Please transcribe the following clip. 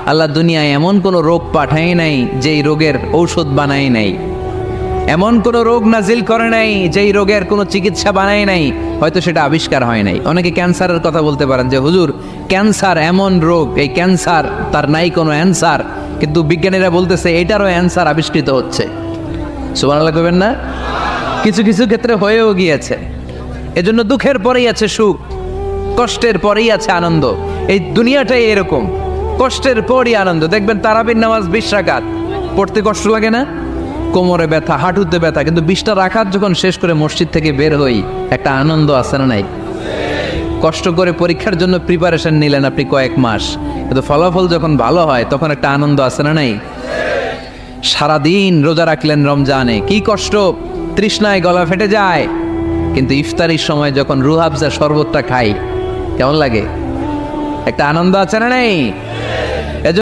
আল্লাহ দুনিয়ায় এমন কোনো রোগ পাঠায় নাই যেই রোগের ঔষধ বানায় নাই, এমন কোনো রোগ নাজিল করে নাই যেই রোগের কোনো চিকিৎসা বানায় নাই, হয়তো সেটা আবিষ্কার হয় নাই। অনেকে ক্যান্সারের কথা বলতে পারেন যে হুজুর ক্যান্সার এমন রোগ, এই ক্যান্সার তার নাই কোনো অ্যান্সার, কিন্তু বিজ্ঞানীরা বলতেছে এটারও অ্যান্সার আবিষ্কৃত হচ্ছে। সুবহানাল্লাহ কইবেন না? কিছু কিছু ক্ষেত্রে হয়েও গিয়েছে। এজন্য দুঃখের পরেই আছে সুখ, কষ্টের পরেই আছে আনন্দ। এই দুনিয়াটাই এরকম, কষ্টের পরই আনন্দ। দেখবেন তারাবির নামাজ 20 রাকাত পড়তে কষ্ট লাগে না? কোমরে ব্যথা, হাঁটুতে ব্যথা, কিন্তু 20টা রাকাত যখন শেষ করে মসজিদ থেকে বের হই একটা আনন্দ আছে না নাই? কষ্ট করে পরীক্ষার জন্য প্রিপারেশন নিলেন আপনি কয়েক মাস, কিন্তু ফলাফল যখন ভালো হয় তখন একটা আনন্দ আছে না নাই? সারাদিন রোজা রাখলেন রমজানে, কি কষ্ট, তৃষ্ণায় গলা ফেটে যায়, কিন্তু ইফতারির সময় যখন রুহ আফজা শরবতটা খাই কেমন লাগে? একটা আনন্দ আছে না নাই?